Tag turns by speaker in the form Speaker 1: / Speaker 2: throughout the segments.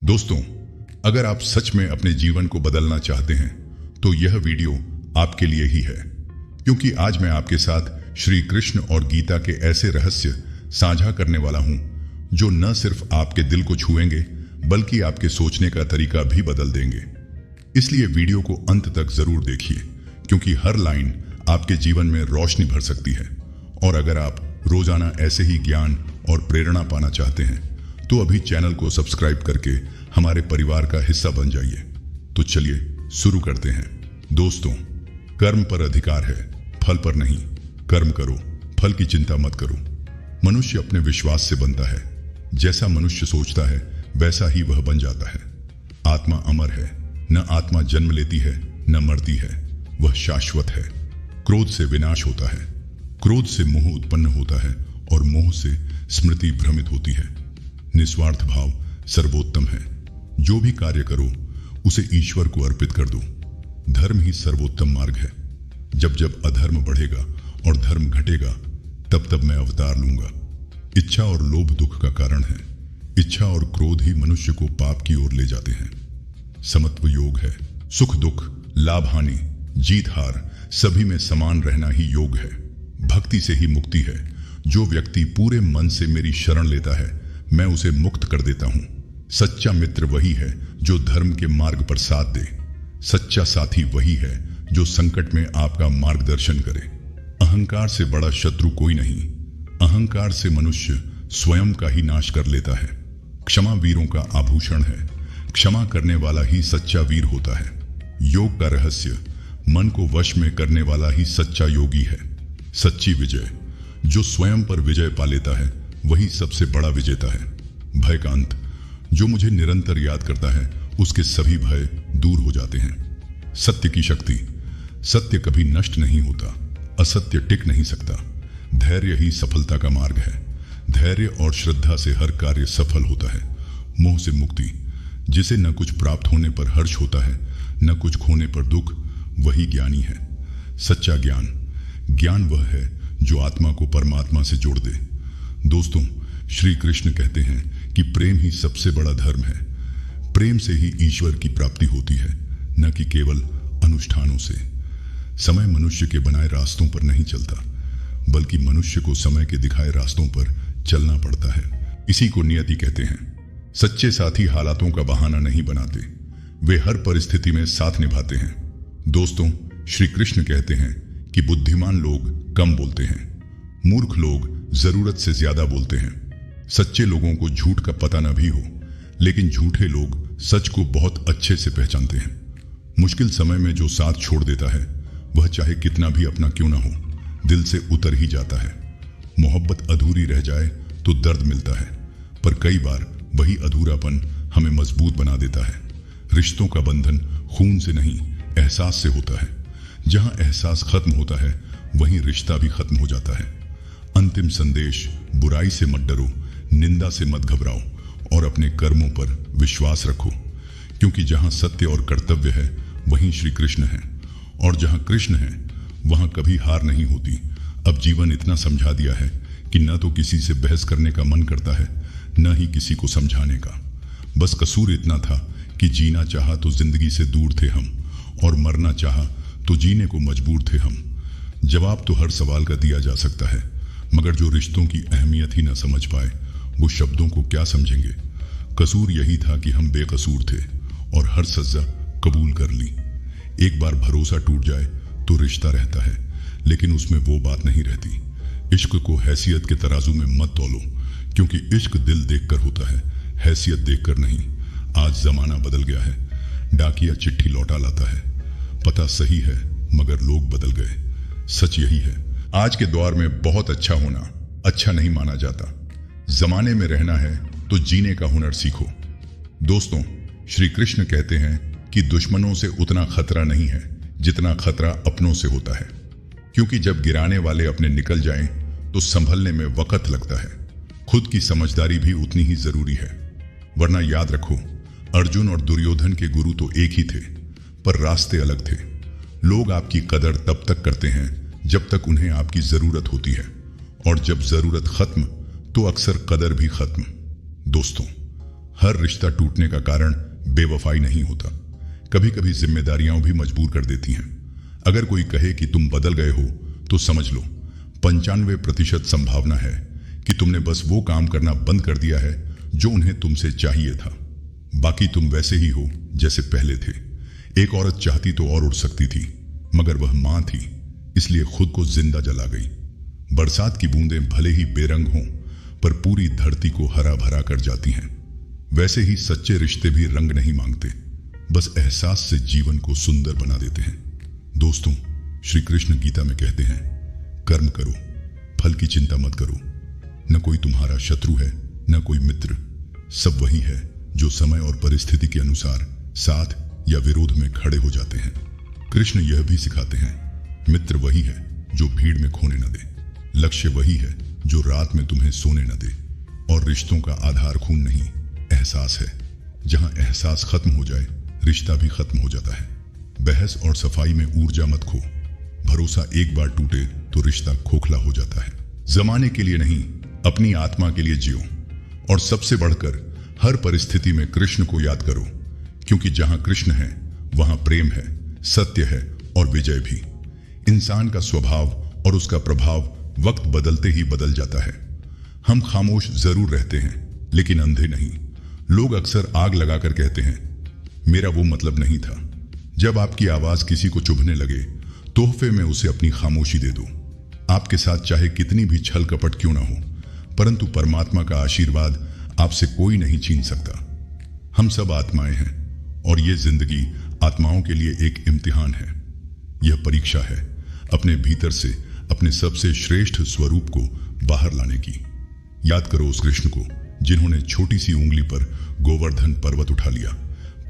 Speaker 1: दोस्तों, अगर आप सच में अपने जीवन को बदलना चाहते हैं तो यह वीडियो आपके लिए ही है, क्योंकि आज मैं आपके साथ श्री कृष्ण और गीता के ऐसे रहस्य साझा करने वाला हूं जो न सिर्फ आपके दिल को छुएंगे बल्कि आपके सोचने का तरीका भी बदल देंगे। इसलिए वीडियो को अंत तक जरूर देखिए, क्योंकि हर लाइन आपके जीवन में रोशनी भर सकती है। और अगर आप रोजाना ऐसे ही ज्ञान और प्रेरणा पाना चाहते हैं तो अभी चैनल को सब्सक्राइब करके हमारे परिवार का हिस्सा बन जाइए। तो चलिए शुरू करते हैं। दोस्तों, कर्म पर अधिकार है, फल पर नहीं। कर्म करो, फल की चिंता मत करो। मनुष्य अपने विश्वास से बनता है। जैसा मनुष्य सोचता है वैसा ही वह बन जाता है। आत्मा अमर है, न आत्मा जन्म लेती है न मरती है, वह शाश्वत है। क्रोध से विनाश होता है, क्रोध से मोह उत्पन्न होता है और मोह से स्मृति भ्रमित होती है। निस्वार्थ भाव सर्वोत्तम है। जो भी कार्य करो उसे ईश्वर को अर्पित कर दो। धर्म ही सर्वोत्तम मार्ग है। जब जब अधर्म बढ़ेगा और धर्म घटेगा तब तब मैं अवतार लूंगा। इच्छा और लोभ दुख का कारण है। इच्छा और क्रोध ही मनुष्य को पाप की ओर ले जाते हैं। समत्व योग है। सुख दुख, लाभ हानि, जीत हार सभी में समान रहना ही योग है। भक्ति से ही मुक्ति है। जो व्यक्ति पूरे मन से मेरी शरण लेता है मैं उसे मुक्त कर देता हूं। सच्चा मित्र वही है जो धर्म के मार्ग पर साथ दे। सच्चा साथी वही है जो संकट में आपका मार्गदर्शन करे। अहंकार से बड़ा शत्रु कोई नहीं। अहंकार से मनुष्य स्वयं का ही नाश कर लेता है। क्षमा वीरों का आभूषण है। क्षमा करने वाला ही सच्चा वीर होता है। योग का रहस्य, मन को वश में करने वाला ही सच्चा योगी है। सच्ची विजय, जो स्वयं पर विजय पा लेता है वही सबसे बड़ा विजेता है। भय का अंत, जो मुझे निरंतर याद करता है उसके सभी भय दूर हो जाते हैं। सत्य की शक्ति, सत्य कभी नष्ट नहीं होता, असत्य टिक नहीं सकता। धैर्य ही सफलता का मार्ग है। धैर्य और श्रद्धा से हर कार्य सफल होता है। मोह से मुक्ति, जिसे न कुछ प्राप्त होने पर हर्ष होता है न कुछ खोने पर दुख, वही ज्ञानी है। सच्चा ज्ञान, ज्ञान वह है जो आत्मा को परमात्मा से जोड़ दे। दोस्तों, श्री कृष्ण कहते हैं कि प्रेम ही सबसे बड़ा धर्म है। प्रेम से ही ईश्वर की प्राप्ति होती है, न कि केवल अनुष्ठानों से। समय मनुष्य के बनाए रास्तों पर नहीं चलता, बल्कि मनुष्य को समय के दिखाए रास्तों पर चलना पड़ता है। इसी को नियति कहते हैं। सच्चे साथी हालातों का बहाना नहीं बनाते, वे हर परिस्थिति में साथ निभाते हैं। दोस्तों, श्री कृष्ण कहते हैं कि बुद्धिमान लोग कम बोलते हैं, मूर्ख लोग जरूरत से ज्यादा बोलते हैं। सच्चे लोगों को झूठ का पता न भी हो, लेकिन झूठे लोग सच को बहुत अच्छे से पहचानते हैं। मुश्किल समय में जो साथ छोड़ देता है वह चाहे कितना भी अपना क्यों ना हो, दिल से उतर ही जाता है। मोहब्बत अधूरी रह जाए तो दर्द मिलता है, पर कई बार वही अधूरापन हमें मजबूत बना देता है। रिश्तों का बंधन खून से नहीं, एहसास से होता है। जहां एहसास खत्म होता है वहीं रिश्ता भी खत्म हो जाता है। अंतिम संदेश, बुराई से मत डरो, निंदा से मत घबराओ और अपने कर्मों पर विश्वास रखो, क्योंकि जहां सत्य और कर्तव्य है वहीं श्री कृष्ण है, और जहां कृष्ण है वहां कभी हार नहीं होती। अब जीवन इतना समझा दिया है कि न तो किसी से बहस करने का मन करता है न ही किसी को समझाने का। बस कसूर इतना था कि जीना चाहा तो जिंदगी से दूर थे हम, और मरना चाहा तो जीने को मजबूर थे हम। जवाब तो हर सवाल का दिया जा सकता है, मगर जो रिश्तों की अहमियत ही न समझ पाए वो शब्दों को क्या समझेंगे। कसूर यही था कि हम बेकसूर थे और हर सजा कबूल कर ली। एक बार भरोसा टूट जाए तो रिश्ता रहता है, लेकिन उसमें वो बात नहीं रहती। इश्क को हैसियत के तराजू में मत तौलो, क्योंकि इश्क दिल देखकर होता है, हैसियत देखकर नहीं। आज जमाना बदल गया है। डाकिया चिट्ठी लौटा लाता है। पता सही है मगर लोग बदल गए। सच यही है, आज के दौर में बहुत अच्छा होना अच्छा नहीं माना जाता। जमाने में रहना है तो जीने का हुनर सीखो। दोस्तों, श्री कृष्ण कहते हैं कि दुश्मनों से उतना खतरा नहीं है जितना खतरा अपनों से होता है, क्योंकि जब गिराने वाले अपने निकल जाएं तो संभलने में वक्त लगता है। खुद की समझदारी भी उतनी ही जरूरी है, वरना याद रखो, अर्जुन और दुर्योधन के गुरु तो एक ही थे, पर रास्ते अलग थे। लोग आपकी कदर तब तक करते हैं जब तक उन्हें आपकी जरूरत होती है, और जब जरूरत खत्म तो अक्सर कदर भी खत्म। दोस्तों, हर रिश्ता टूटने का कारण बेवफाई नहीं होता। कभी कभी जिम्मेदारियां भी मजबूर कर देती हैं। अगर कोई कहे कि तुम बदल गए हो तो समझ लो 95% संभावना है कि तुमने बस वो काम करना बंद कर दिया है जो उन्हें तुमसे चाहिए था। बाकी तुम वैसे ही हो जैसे पहले थे। एक औरत चाहती तो और उड़ सकती थी, मगर वह मां थी, इसलिए खुद को जिंदा जला गई। बरसात की बूंदें भले ही बेरंग हों, पर पूरी धरती को हरा भरा कर जाती हैं। वैसे ही सच्चे रिश्ते भी रंग नहीं मांगते, बस एहसास से जीवन को सुंदर बना देते हैं। दोस्तों, श्री कृष्ण गीता में कहते हैं, कर्म करो, फल की चिंता मत करो। न कोई तुम्हारा शत्रु है, न कोई मित्र। सब वही है जो समय और परिस्थिति के अनुसार साथ या विरोध में खड़े हो जाते हैं। कृष्ण यह भी सिखाते हैं, मित्र वही है जो भीड़ में खोने न दे, लक्ष्य वही है जो रात में तुम्हें सोने न दे, और रिश्तों का आधार खून नहीं, एहसास है। जहां एहसास खत्म हो जाए, रिश्ता भी खत्म हो जाता है। बहस और सफाई में ऊर्जा मत खो। भरोसा एक बार टूटे तो रिश्ता खोखला हो जाता है। जमाने के लिए नहीं, अपनी आत्मा के लिए जियो। और सबसे बढ़कर हर परिस्थिति में कृष्ण को याद करो, क्योंकि जहां कृष्ण है वहां प्रेम है, सत्य है और विजय भी। इंसान का स्वभाव और उसका प्रभाव वक्त बदलते ही बदल जाता है। हम खामोश जरूर रहते हैं, लेकिन अंधे नहीं। लोग अक्सर आग लगाकर कहते हैं, मेरा वो मतलब नहीं था। जब आपकी आवाज किसी को चुभने लगे, तोहफे में उसे अपनी खामोशी दे दो। आपके साथ चाहे कितनी भी छल कपट क्यों ना हो, परंतु परमात्मा का आशीर्वाद आपसे कोई नहीं छीन सकता। हम सब आत्माएं हैं, और ये जिंदगी आत्माओं के लिए एक इम्तिहान है। यह परीक्षा है अपने भीतर से अपने सबसे श्रेष्ठ स्वरूप को बाहर लाने की। याद करो उस कृष्ण को जिन्होंने छोटी सी उंगली पर गोवर्धन पर्वत उठा लिया,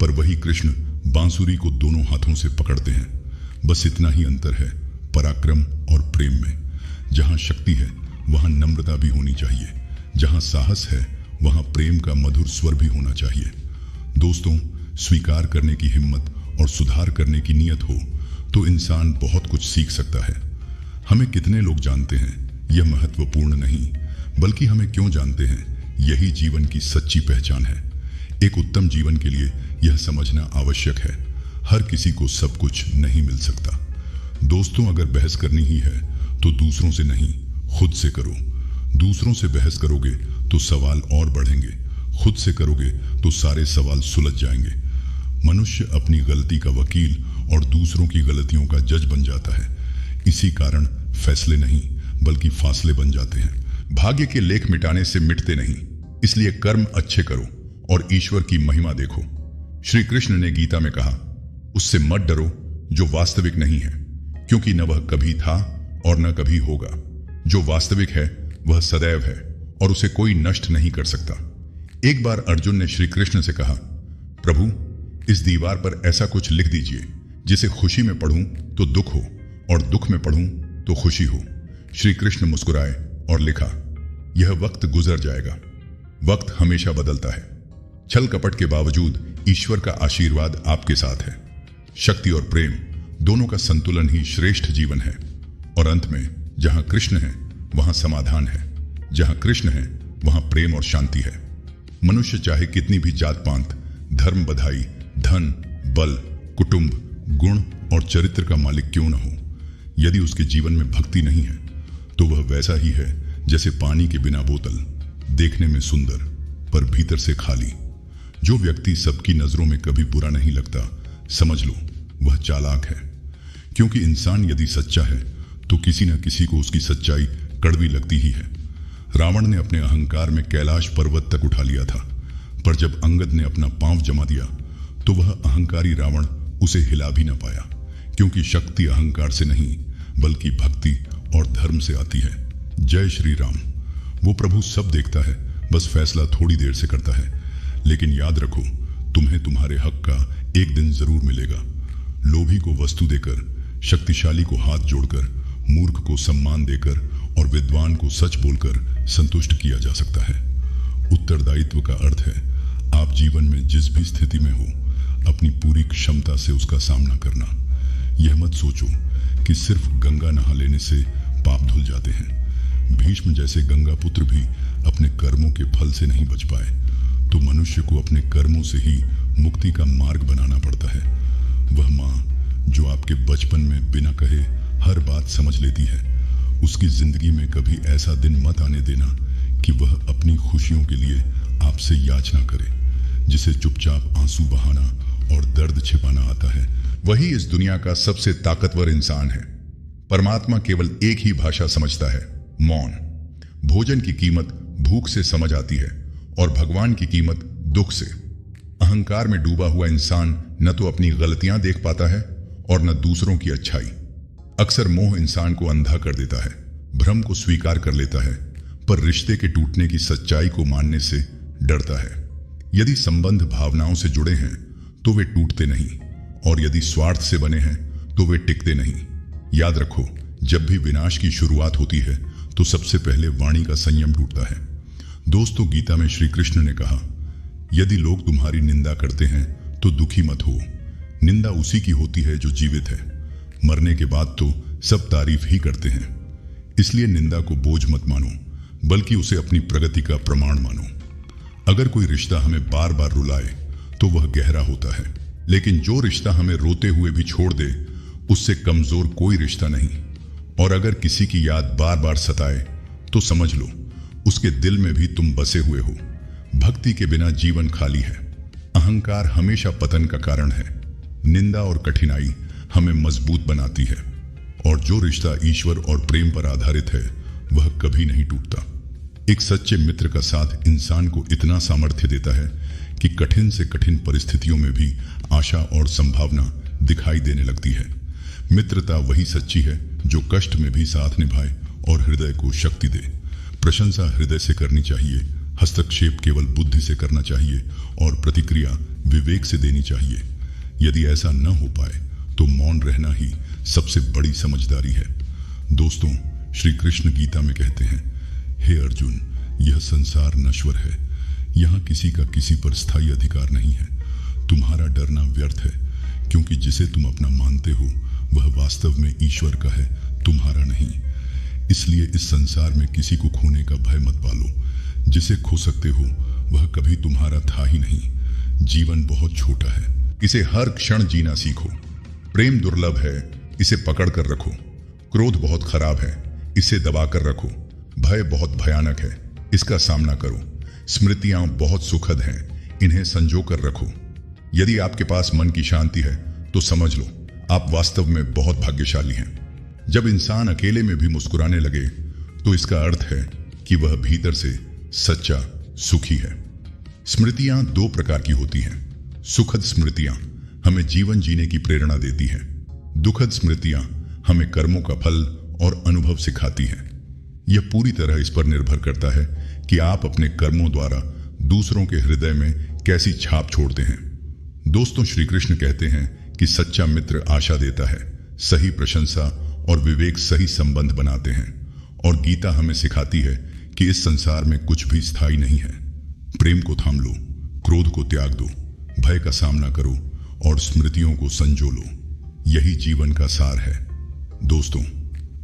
Speaker 1: पर वही कृष्ण बांसुरी को दोनों हाथों से पकड़ते हैं। बस इतना ही अंतर है पराक्रम और प्रेम में। जहां शक्ति है वहां नम्रता भी होनी चाहिए, जहां साहस है वहां प्रेम का मधुर स्वर भी होना चाहिए। दोस्तों, स्वीकार करने की हिम्मत और सुधार करने की नीयत हो तो इंसान बहुत कुछ सीख सकता है। हमें कितने लोग जानते हैं यह महत्वपूर्ण नहीं, बल्कि हमें क्यों जानते हैं यही जीवन की सच्ची पहचान है। एक उत्तम जीवन के लिए यह समझना आवश्यक है, हर किसी को सब कुछ नहीं मिल सकता। दोस्तों, अगर बहस करनी ही है तो दूसरों से नहीं, खुद से करो। दूसरों से बहस करोगे तो सवाल और बढ़ेंगे, खुद से करोगे तो सारे सवाल सुलझ जाएंगे। मनुष्य अपनी गलती का वकील और दूसरों की गलतियों का जज बन जाता है। इसी कारण फैसले नहीं बल्कि फासले बन जाते हैं। भाग्य के लेख मिटाने से मिटते नहीं, इसलिए कर्म अच्छे करो और ईश्वर की महिमा देखो। श्री कृष्ण ने गीता में कहा, उससे मत डरो जो वास्तविक नहीं है, क्योंकि न वह कभी था और न कभी होगा। जो वास्तविक है वह सदैव है और उसे कोई नष्ट नहीं कर सकता। एक बार अर्जुन ने श्री कृष्ण से कहा, प्रभु, इस दीवार पर ऐसा कुछ लिख दीजिए जिसे खुशी में पढ़ूं तो दुख हो और दुख में पढ़ूं तो खुशी हो। श्री कृष्ण मुस्कुराए और लिखा, यह वक्त गुजर जाएगा। वक्त हमेशा बदलता है। छल कपट के बावजूद ईश्वर का आशीर्वाद आपके साथ है। शक्ति और प्रेम दोनों का संतुलन ही श्रेष्ठ जीवन है। और अंत में जहां कृष्ण है वहां समाधान है, जहां कृष्ण है वहां प्रेम और शांति है। मनुष्य चाहे कितनी भी जात पात, धर्म, बधाई, धन, बल, कुटुंब, गुण और चरित्र का मालिक क्यों न हो, यदि उसके जीवन में भक्ति नहीं है तो वह वैसा ही है जैसे पानी के बिना बोतल, देखने में सुंदर पर भीतर से खाली। जो व्यक्ति सबकी नजरों में कभी बुरा नहीं लगता, समझ लो वह चालाक है। क्योंकि इंसान यदि सच्चा है तो किसी न किसी को उसकी सच्चाई कड़वी लगती ही है। रावण ने अपने अहंकार में कैलाश पर्वत तक उठा लिया था, पर जब अंगद ने अपना पांव जमा दिया तो वह अहंकारी रावण उसे हिला भी न पाया। क्योंकि शक्ति अहंकार से नहीं बल्कि भक्ति और धर्म से आती है। जय श्री राम। वो प्रभु सब देखता है, बस फैसला थोड़ी देर से करता है। लेकिन याद रखो, तुम्हें तुम्हारे हक का एक दिन जरूर मिलेगा। लोभी को वस्तु देकर, शक्तिशाली को हाथ जोड़कर, मूर्ख को सम्मान देकर और विद्वान को सच बोलकर संतुष्ट किया जा सकता है। उत्तरदायित्व का अर्थ है आप जीवन में जिस भी स्थिति में हो, अपनी पूरी क्षमता से उसका सामना करना। यह मत सोचो कि सिर्फ गंगा नहा लेने से पाप धुल जाते हैं। भीष्म जैसे गंगा पुत्र भी अपने कर्मों के फल से नहीं बच पाए। तो मनुष्य को अपने कर्मों से ही मुक्ति का मार्ग बनाना पड़ता है। वह माँ जो आपके बचपन में बिना कहे हर बात समझ लेती है, उसकी जिंदगी में कभी ऐसा दिन मत आने देना कि वह अपनी खुशियों के लिए आपसे याचना करे। जिसे चुपचाप आंसू बहाना और दर्द छिपाना आता है, वही इस दुनिया का सबसे ताकतवर इंसान है। परमात्मा केवल एक ही भाषा समझता है, मौन। भोजन की कीमत भूख से समझ आती है और भगवान की कीमत दुख से। अहंकार में डूबा हुआ इंसान न तो अपनी गलतियां देख पाता है और न दूसरों की अच्छाई। अक्सर मोह इंसान को अंधा कर देता है, भ्रम को स्वीकार कर लेता है, पर रिश्ते के टूटने की सच्चाई को मानने से डरता है। यदि संबंध भावनाओं से जुड़े हैं तो वे टूटते नहीं, और यदि स्वार्थ से बने हैं तो वे टिकते नहीं। याद रखो, जब भी विनाश की शुरुआत होती है तो सबसे पहले वाणी का संयम टूटता है। दोस्तों, गीता में श्री कृष्ण ने कहा, यदि लोग तुम्हारी निंदा करते हैं तो दुखी मत हो। निंदा उसी की होती है जो जीवित है। मरने के बाद तो सब तारीफ ही करते हैं। इसलिए निंदा को बोझ मत मानो, बल्कि उसे अपनी प्रगति का प्रमाण मानो। अगर कोई रिश्ता हमें बार बार रुलाए तो वह गहरा होता है, लेकिन जो रिश्ता हमें रोते हुए भी छोड़ दे, उससे कमजोर कोई रिश्ता नहीं। और अगर किसी की याद बार बार सताए तो समझ लो उसके दिल में भी तुम बसे हुए हो। भक्ति के बिना जीवन खाली है। अहंकार हमेशा पतन का कारण है। निंदा और कठिनाई हमें मजबूत बनाती है, और जो रिश्ता ईश्वर और प्रेम पर आधारित है वह कभी नहीं टूटता। एक सच्चे मित्र का साथ इंसान को इतना सामर्थ्य देता है कि कठिन से कठिन परिस्थितियों में भी आशा और संभावना दिखाई देने लगती है। मित्रता वही सच्ची है जो कष्ट में भी साथ निभाए और हृदय को शक्ति दे। प्रशंसा हृदय से करनी चाहिए, हस्तक्षेप केवल बुद्धि से करना चाहिए, और प्रतिक्रिया विवेक से देनी चाहिए। यदि ऐसा न हो पाए तो मौन रहना ही सबसे बड़ी समझदारी है। दोस्तों, श्री कृष्ण गीता में कहते हैं, हे अर्जुन, यह संसार नश्वर है। यहाँ किसी का किसी पर स्थायी अधिकार नहीं है। तुम्हारा डरना व्यर्थ है, क्योंकि जिसे तुम अपना मानते हो वह वास्तव में ईश्वर का है, तुम्हारा नहीं। इसलिए इस संसार में किसी को खोने का भय मत पालो। जिसे खो सकते हो वह कभी तुम्हारा था ही नहीं। जीवन बहुत छोटा है, इसे हर क्षण जीना सीखो। प्रेम दुर्लभ है, इसे पकड़ कर रखो। क्रोध बहुत खराब है, इसे दबा कर रखो। भय बहुत भयानक है, इसका सामना करो। स्मृतियां बहुत सुखद हैं, इन्हें संजो कर रखो। यदि आपके पास मन की शांति है तो समझ लो आप वास्तव में बहुत भाग्यशाली हैं। जब इंसान अकेले में भी मुस्कुराने लगे तो इसका अर्थ है कि वह भीतर से सच्चा सुखी है। स्मृतियां दो प्रकार की होती हैं। सुखद स्मृतियां हमें जीवन जीने की प्रेरणा देती हैं। दुखद स्मृतियां हमें कर्मों का फल और अनुभव सिखाती हैं। यह पूरी तरह इस पर निर्भर करता है कि आप अपने कर्मों द्वारा दूसरों के हृदय में कैसी छाप छोड़ते हैं। दोस्तों, श्री कृष्ण कहते हैं कि सच्चा मित्र आशा देता है, सही प्रशंसा और विवेक सही संबंध बनाते हैं। और गीता हमें सिखाती है कि इस संसार में कुछ भी स्थायी नहीं है। प्रेम को थाम लो, क्रोध को त्याग दो, भय का सामना करो और स्मृतियों को संजो लो। यही जीवन का सार है। दोस्तों,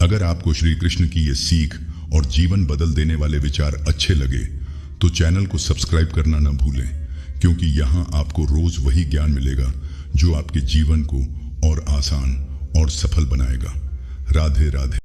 Speaker 1: अगर आपको श्री कृष्ण की ये सीख और जीवन बदल देने वाले विचार अच्छे लगे तो चैनल को सब्सक्राइब करना न भूलें, क्योंकि यहाँ आपको रोज वही ज्ञान मिलेगा जो आपके जीवन को और आसान और सफल बनाएगा। राधे राधे।